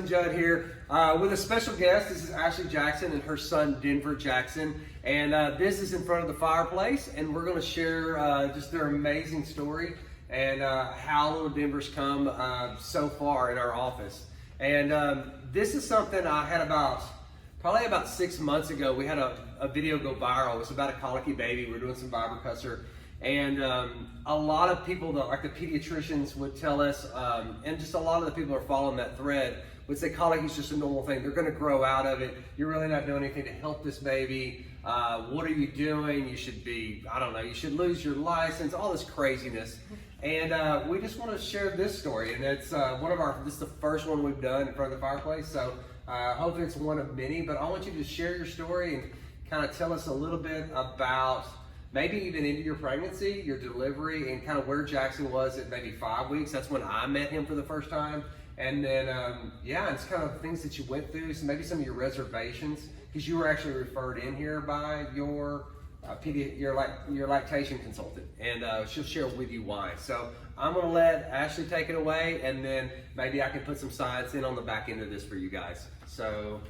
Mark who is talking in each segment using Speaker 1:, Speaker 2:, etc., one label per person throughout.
Speaker 1: husband Judd here with a special guest. This is Ashley Jackson and her son Denver Jackson, and this is in front of the fireplace, and we're going to share just their amazing story and how little Denver's come so far in our office. And this is something I had probably about 6 months ago. We had a video go viral. It was about a colicky baby. We were doing some vibrocussor. And a lot of people, like the pediatricians would tell us, and just a lot of the people who are following that thread would say colic is just a normal thing. They're going to grow out of it. You're really not doing anything to help this baby. What are you doing? You should be, I don't know, you should lose your license, all this craziness. And we just want to share this story. And it's this is the first one we've done in front of the fireplace. So hopefully it's one of many, but I want you to share your story and kind of tell us a little bit about maybe even into your pregnancy, your delivery, and kind of where Jackson was at maybe 5 weeks. That's when I met him for the first time. And then, it's kind of things that you went through, so maybe some of your reservations, because you were actually referred in here by your lactation consultant, and she'll share with you why. So I'm gonna let Ashley take it away, and then maybe I can put some science in on the back end of this for you guys. So,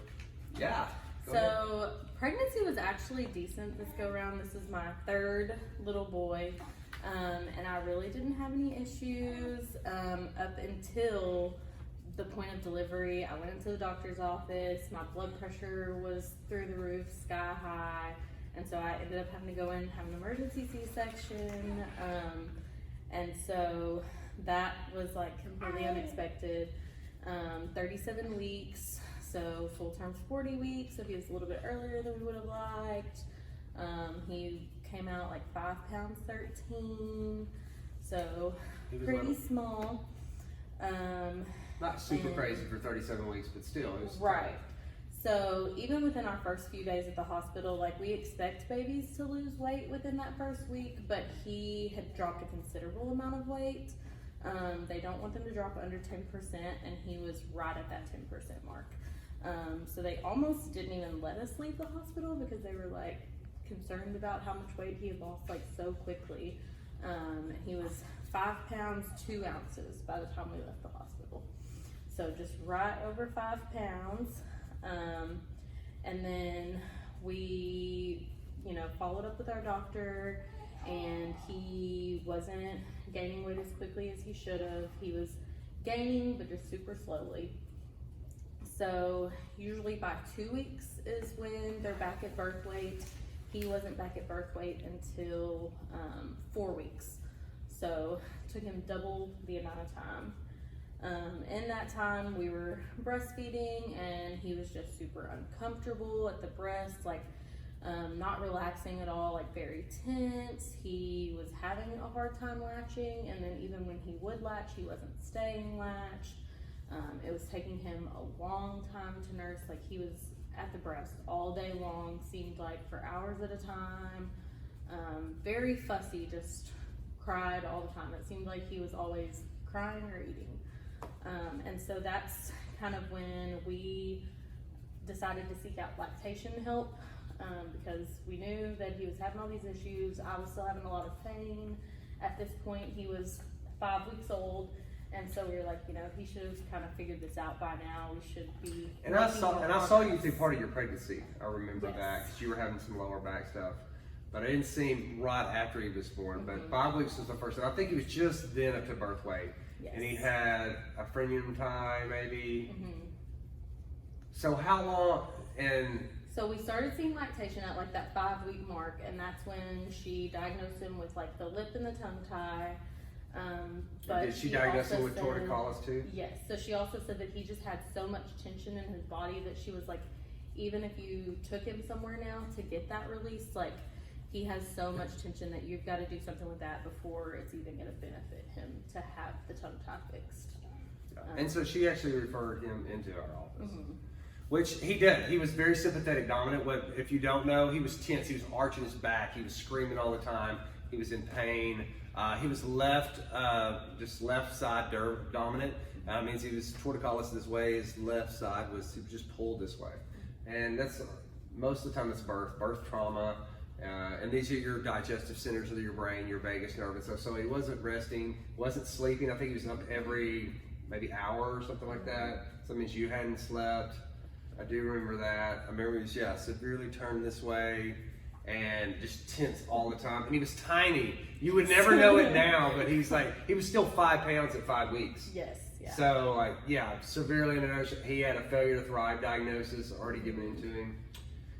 Speaker 1: yeah.
Speaker 2: So pregnancy was actually decent this go around. This is my third little boy, and I really didn't have any issues up until the point of delivery. I went into the doctor's office. My blood pressure was through the roof, sky high, and so I ended up having to go in and have an emergency C-section, and so that was like completely unexpected. 37 weeks. So full term's 40 weeks, so he was a little bit earlier than we would have liked. He came out like 5 pounds 13, so pretty small.
Speaker 1: Not super crazy for 37 weeks, but still. It was
Speaker 2: right. So even within our first few days at the hospital, like we expect babies to lose weight within that first week, but he had dropped a considerable amount of weight. They don't want them to drop under 10%, and he was right at that 10% mark. So they almost didn't even let us leave the hospital because they were like concerned about how much weight he had lost like so quickly. He was 5 pounds 2 ounces by the time we left the hospital. So just right over 5 pounds. And then we, followed up with our doctor, and he wasn't gaining weight as quickly as he should have. He was gaining, but just super slowly. So usually by 2 weeks is when they're back at birth weight. He wasn't back at birth weight until 4 weeks. So it took him double the amount of time. In that time we were breastfeeding, and he was just super uncomfortable at the breast, like not relaxing at all, like very tense. He was having a hard time latching, and then even when he would latch, he wasn't staying latched. It was taking him a long time to nurse. Like he was at the breast all day long, seemed like for hours at a time. Very fussy, just cried all the time. It seemed like he was always crying or eating. And so that's kind of when we decided to seek out lactation help, because we knew that he was having all these issues. I was still having a lot of pain. At this point, he was 5 weeks old. And so we were like, he should have kind of figured this out by now. We should be.
Speaker 1: And I saw you through part of your pregnancy. I remember
Speaker 2: yes.
Speaker 1: that, because you were having some lower back stuff. But I didn't see him right after he was born. But 5 weeks was the first time. I think he was just then up to birth weight.
Speaker 2: Yes.
Speaker 1: And he had a frenulum tie, maybe. So how long? And
Speaker 2: so we started seeing lactation at like that 5 week mark, and that's when she diagnosed him with like the lip and the tongue tie. But
Speaker 1: did she diagnose him with torticollis too?
Speaker 2: Yes. So she also said that he just had so much tension in his body that she was like, even if you took him somewhere now to get that released, like he has so much tension that you've got to do something with that before it's even going to benefit him to have the tongue tie fixed.
Speaker 1: And so she actually referred him into our office. Which he did. He was very sympathetic dominant. If you don't know, he was tense. He was arching his back. He was screaming all the time. He was in pain. He was just left side dominant. Means he was torticollis this way. His left side was just pulled this way. And that's most of the time it's birth trauma. And these are your digestive centers of your brain, your vagus nerve and stuff. So he wasn't resting, wasn't sleeping. I think he was up every maybe hour or something like that. So that means you hadn't slept. I do remember that. I remember he was, severely turned this way and just tense all the time. And he was tiny. You would never know it now, but he was still 5 pounds at 5 weeks.
Speaker 2: Yes. Yeah.
Speaker 1: So severely undernourished. He had a failure to thrive diagnosis already given into him.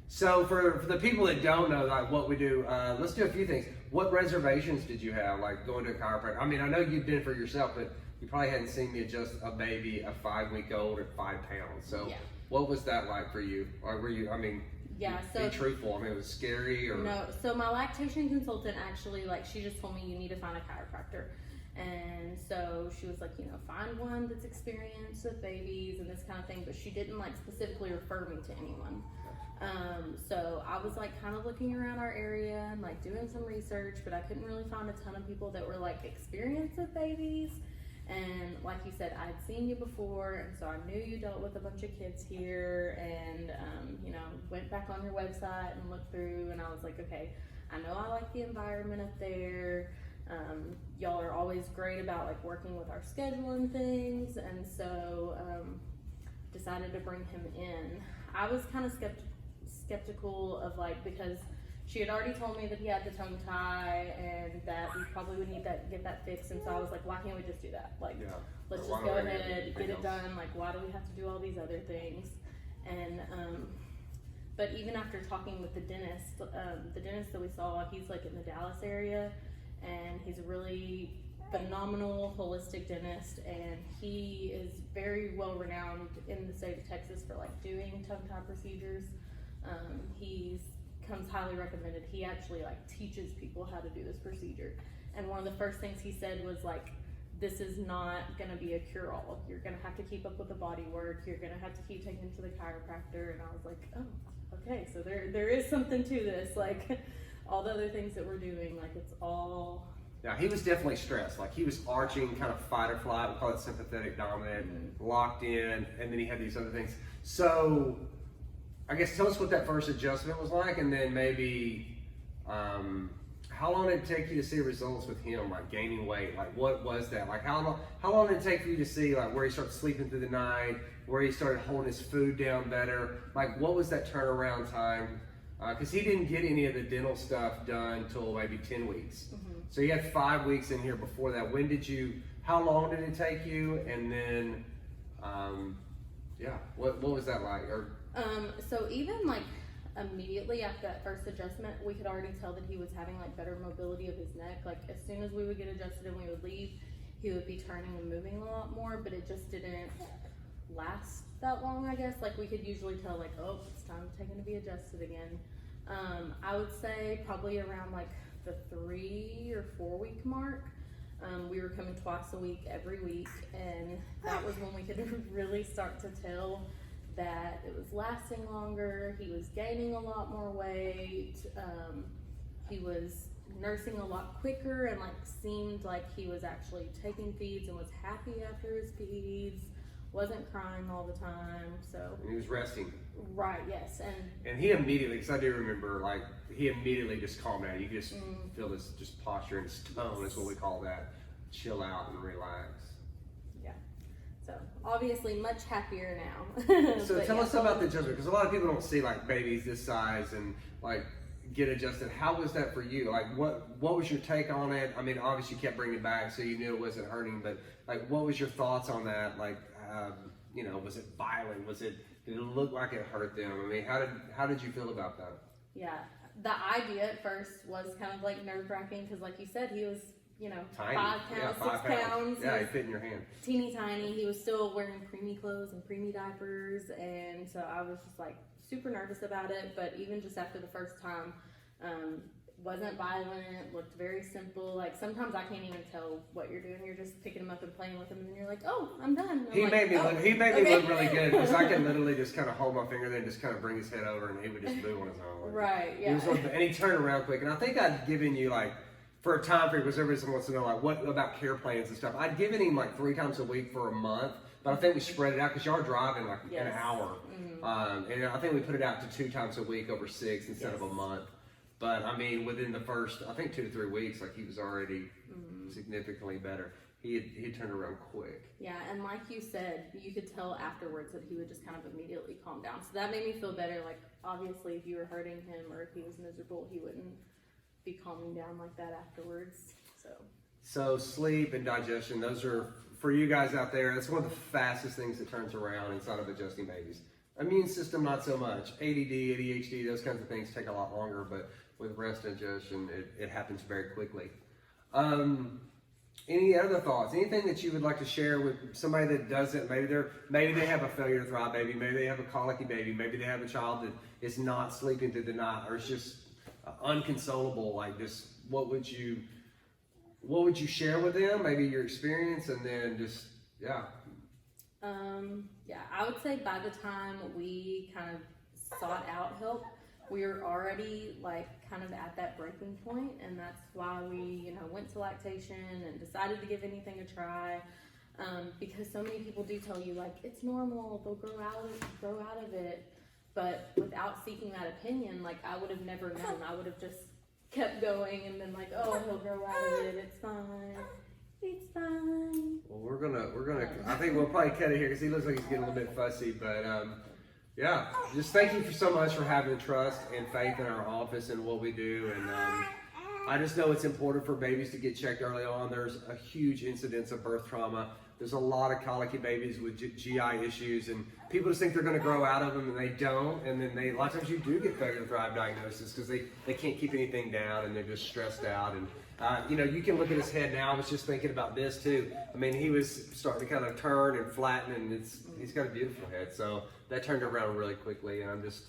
Speaker 1: So for the people that don't know what we do, let's do a few things. What reservations did you have, like going to a chiropractor? I mean, I know you've been for yourself, but you probably hadn't seen me adjust a baby, a 5-week-old at 5 pounds. So what was that like for you? Or were you, be truthful. It was scary or?
Speaker 2: No, so my lactation consultant actually, she just told me you need to find a chiropractor. And so she was like, find one that's experienced with babies and this kind of thing, but she didn't specifically refer me to anyone. So I was kind of looking around our area and doing some research, but I couldn't really find a ton of people that were experienced with babies. And like you said, I'd seen you before, and so I knew you dealt with a bunch of kids here, and went back on your website and looked through, and I was like, okay, I know I like the environment up there. Y'all are always great about working with our schedule and things, and so decided to bring him in. I was kind of skeptical of because she had already told me that he had the tongue tie and that we probably would need to get that fixed, and so I was like, why can't we just do that? Let's just go ahead, get it done. Why do we have to do all these other things? And but even after talking with the dentist that we saw, he's in the Dallas area, and he's a really phenomenal holistic dentist, and he is very well renowned in the state of Texas for doing tongue tie procedures. He's comes highly recommended. He actually teaches people how to do this procedure, and one of the first things he said was this is not going to be a cure-all. You're going to have to keep up with the body work. You're going to have to keep taking him to the chiropractor. And I was like, oh, okay, so there is something to this. All the other things that we're doing, it's all.
Speaker 1: Yeah, he was definitely stressed. He was arching, kind of fight or flight. We call it sympathetic dominant, locked in, and then he had these other things. So, I guess tell us what that first adjustment was like, and then maybe how long did it take you to see results with him, gaining weight? What was that? How long did it take for you to see where he started sleeping through the night, where he started holding his food down better? What was that turnaround time? Because he didn't get any of the dental stuff done until maybe 10 weeks. Mm-hmm. So you had 5 weeks in here before that. How long did it take you? And then, what was that like?
Speaker 2: So even immediately after that first adjustment, we could already tell that he was having better mobility of his neck. As soon as we would get adjusted and we would leave, he would be turning and moving a lot more, but it just didn't last that long, I guess. We could usually tell oh, it's time to take him to be adjusted again. I would say probably around the 3 or 4 week mark. We were coming twice a week, every week, and that was when we could really start to tell that it was lasting longer. He was gaining a lot more weight. He was nursing a lot quicker and seemed like he was actually taking feeds and was happy after his feeds. Wasn't crying all the time, so.
Speaker 1: And he was resting.
Speaker 2: Right, yes,
Speaker 1: and he immediately, because I do remember, he immediately just calmed down. You could just feel this just posture and his tone is what we call that. Chill out and relax.
Speaker 2: Yeah, so obviously much happier now.
Speaker 1: So tell us about the adjustment, because a lot of people don't see babies this size and get adjusted. How was that for you? What was your take on it? Obviously you kept bringing it back, so you knew it wasn't hurting, but what was your thoughts on that? Was it violent? Did it look like it hurt them? How did you feel about that?
Speaker 2: Yeah, the idea at first was kind of nerve-wracking, because like you said, he was
Speaker 1: tiny.
Speaker 2: 5 pounds, 6 pounds.
Speaker 1: Yeah, he fit in your hand.
Speaker 2: Teeny tiny. He was still wearing preemie clothes and preemie diapers, and so I was just super nervous about it. But even just after the first time, wasn't violent, looked very simple. Sometimes I can't even tell what you're doing. You're just picking him up and playing with him, and then you're like, oh, I'm done.
Speaker 1: He made me look really good, because I could literally just kind of hold my finger there and just kind of bring his head over, and he would just move on his own.
Speaker 2: Right, yeah.
Speaker 1: And he turned around quick, and I think I'd given you for a time frame, because everybody wants to know what about care plans and stuff. I'd given him 3 times a week for a month, but I think we spread it out because y'all are driving an hour, and I think we put it out to 2 times a week over 6 instead of a month. But within the first, I think 2 to 3 weeks, he was already significantly better. he turned around quick.
Speaker 2: Yeah, and like you said, you could tell afterwards that he would just kind of immediately calm down. So that made me feel better. Like, obviously, if you were hurting him or if he was miserable, he wouldn't be calming down like that afterwards.
Speaker 1: So sleep and digestion, those are, for you guys out there, that's one of the fastest things that turns around inside of adjusting babies. Immune system, not so much. ADD, ADHD, those kinds of things take a lot longer, but with rest and digestion, it happens very quickly. Any other thoughts? Anything that you would like to share with somebody that doesn't? Maybe they have a failure to thrive baby. Maybe they have a colicky baby. Maybe they have a child that is not sleeping through the night, or is just unconsolable. Like this, what would you share with them? Maybe your experience, and then just yeah.
Speaker 2: Yeah, I would say by the time we kind of sought out help, we were already like kind of at that breaking point, and that's why we, went to lactation and decided to give anything a try. Because so many people do tell you like it's normal, they'll grow out of it, but without seeking that opinion, like I would have never known. I would have just kept going and been like, oh, he'll grow out of it. It's fine. It's fine.
Speaker 1: Well, we're gonna. I think we'll probably cut it here because he looks like he's getting a little bit fussy, but. Yeah, just thank you so much for having trust and faith in our office and what we do. And I just know it's important for babies to get checked early on. There's a huge incidence of birth trauma. There's a lot of colicky babies with GI issues, and people just think they're going to grow out of them, and they don't. And then a lot of times you do get failure to thrive diagnosis because they can't keep anything down and they're just stressed out. And you can look at his head now. I was just thinking about this too. I mean, he was starting to kind of turn and flatten, and he's got a beautiful head. So that turned around really quickly, and I'm just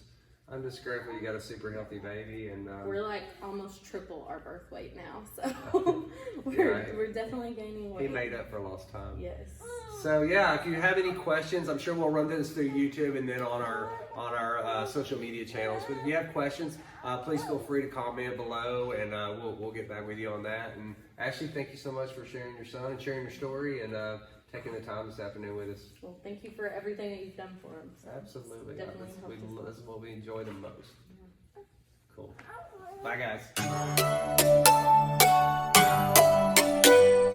Speaker 1: grateful you got a super healthy baby. And
Speaker 2: we're like almost triple our birth weight now, so we're definitely gaining weight.
Speaker 1: He made up for lost time.
Speaker 2: Yes.
Speaker 1: So yeah, if you have any questions, I'm sure we'll run this through YouTube and then on our social media channels. But if you have questions, please feel free to comment below, and we'll get back with you on that. And Ashley, thank you so much for sharing your son and sharing your story and taking the time this afternoon with us.
Speaker 2: Well, thank you for everything that you've done for him. So
Speaker 1: absolutely.
Speaker 2: Definitely
Speaker 1: this is what we enjoy the most. Yeah. Cool. Bye, guys.